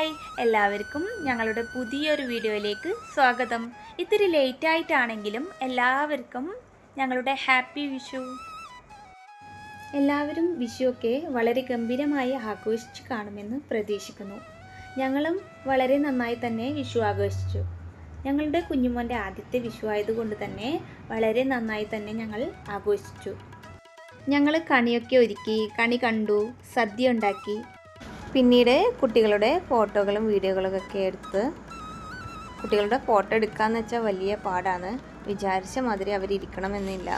Hi എല്ലാവർക്കും ഞങ്ങളുടെ പുതിയൊരു വീഡിയോയിലേക്ക് സ്വാഗതം. ഇത്തിരി ലേറ്റ് ആയിട്ടാണെങ്കിലും എല്ലാവർക്കും ഞങ്ങളുടെ ഹാപ്പി വിഷു. എല്ലാവരും വിഷുവൊക്കെ വളരെ ഗംഭീരമായി ആഘോഷിച്ച് കാണുമെന്ന് പ്രതീക്ഷിക്കുന്നു. ഞങ്ങളും വളരെ നന്നായി തന്നെ വിഷു ആഘോഷിച്ചു. ഞങ്ങളുടെ കുഞ്ഞുമോൻ്റെ ആദ്യത്തെ വിഷു ആയതുകൊണ്ട് തന്നെ വളരെ നന്നായി തന്നെ ഞങ്ങൾ ആഘോഷിച്ചു. ഞങ്ങൾ കണിയൊക്കെ ഒരുക്കി, കണി കണ്ടു, സദ്യ ഉണ്ടാക്കി. പിന്നീട് കുട്ടികളുടെ ഫോട്ടോകളും വീഡിയോകളൊക്കെ എടുത്ത്, കുട്ടികളുടെ ഫോട്ടോ എടുക്കാമെന്ന് വെച്ചാൽ വലിയ പാടാണ്. വിചാരിച്ച മാതിരി അവരിരിക്കണമെന്നില്ല.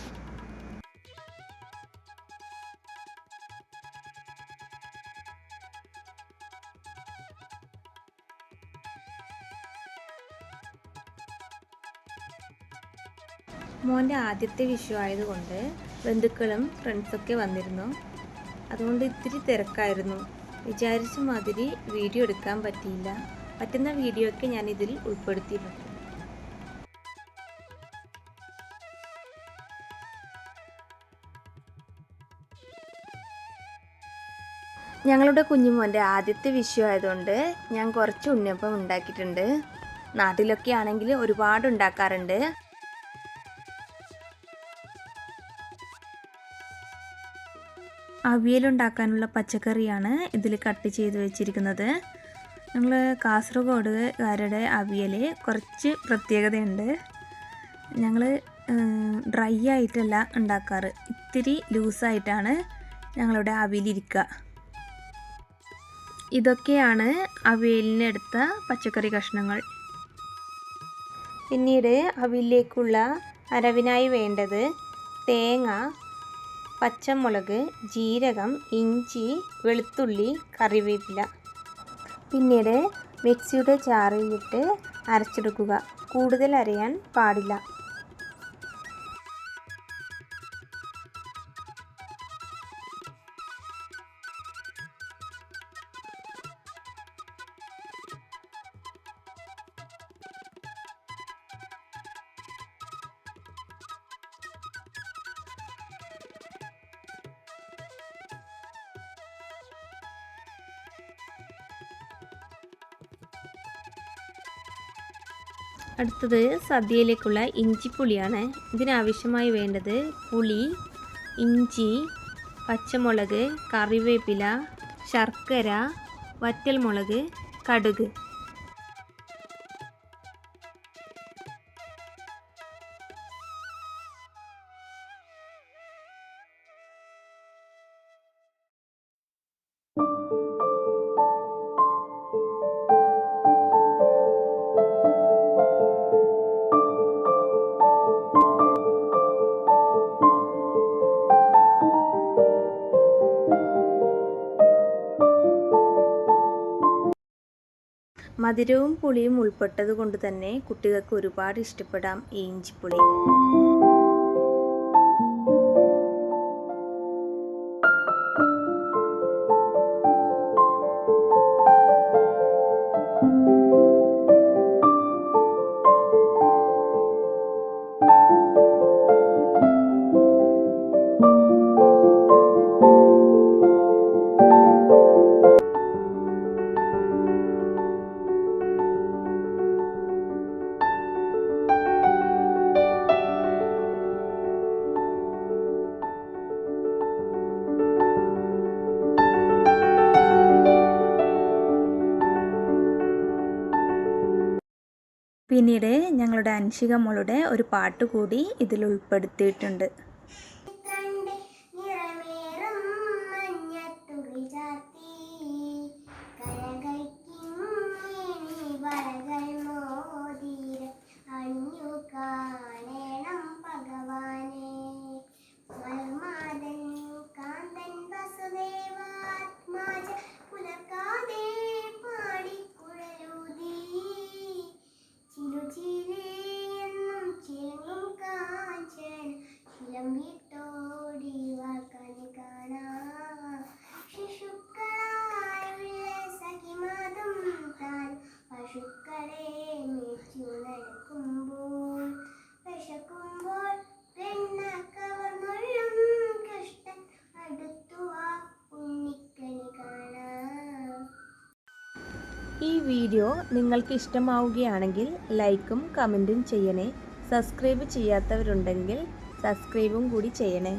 മോൻ്റെ ആദ്യത്തെ വിഷു ആയതുകൊണ്ട് ബന്ധുക്കളും ഫ്രണ്ട്സൊക്കെ വന്നിരുന്നു. അതുകൊണ്ട് ഇത്തിരി തിരക്കായിരുന്നു. വിചാരിച്ച മാതിരി വീഡിയോ എടുക്കാൻ പറ്റിയില്ല. പറ്റുന്ന വീഡിയോ ഒക്കെ ഞാൻ ഇതിൽ ഉൾപ്പെടുത്തിയിട്ടുണ്ട്. ഞങ്ങളുടെ കുഞ്ഞുമോൻ്റെ ആദ്യത്തെ വിഷു ആയതുകൊണ്ട് ഞാൻ കുറച്ച് ഉണ്ണിയപ്പം ഉണ്ടാക്കിയിട്ടുണ്ട്. നാട്ടിലൊക്കെ ആണെങ്കിൽ ഒരുപാട് ഉണ്ടാക്കാറുണ്ട്. അവിയലുണ്ടാക്കാനുള്ള പച്ചക്കറിയാണ് ഇതിൽ കട്ട് ചെയ്ത് വെച്ചിരിക്കുന്നത്. ഞങ്ങൾ കാസർഗോഡുകാരുടെ അവിയൽ കുറച്ച് പ്രത്യേകതയുണ്ട്. ഞങ്ങൾ ഡ്രൈ ആയിട്ടല്ല ഉണ്ടാക്കാറ്, ഇത്തിരി ലൂസായിട്ടാണ് ഞങ്ങളുടെ അവിയലിരിക്കുക. ഇതൊക്കെയാണ് അവിയലിനെടുത്ത പച്ചക്കറി കഷ്ണങ്ങൾ. പിന്നീട് അവിയലിലേക്കുള്ള അരവിനായി വേണ്ടത് തേങ്ങ, പച്ചമുളക്, ജീരകം, ഇഞ്ചി, വെളുത്തുള്ളി, കറിവേപ്പില. പിന്നീട് മിക്സിയുടെ ജാറിലിട്ട് അരച്ചെടുക്കുക. കൂടുതൽ അരയാൻ പാടില്ല. അടുത്തത് സദ്യയിലേക്കുള്ള ഇഞ്ചിപ്പുളിയാണ്. ഇതിനാവശ്യമായി വേണ്ടത് പുളി, ഇഞ്ചി, പച്ചമുളക്, കറിവേപ്പില, ശർക്കര, വറ്റൽമുളക്, കടുക്. മധുരവും പുളിയും ഉൾപ്പെട്ടത് കൊണ്ട് തന്നെ കുട്ടികൾക്ക് ഒരുപാട് ഇഷ്ടപ്പെടാം ഈ ഇഞ്ചിപ്പുളി. പിന്നീട് ഞങ്ങളുടെ അൻഷിക മോളുടെ ഒരു പാട്ട് കൂടി ഇതിൽ ഉൾപ്പെടുത്തിയിട്ടുണ്ട്. ഈ വീഡിയോ നിങ്ങൾക്ക് ഇഷ്ടമാവുകയാണെങ്കിൽ ലൈക്കും കമൻറ്റും ചെയ്യണേ. സബ്സ്ക്രൈബ് ചെയ്യാത്തവരുണ്ടെങ്കിൽ സബ്സ്ക്രൈബും കൂടി ചെയ്യണേ.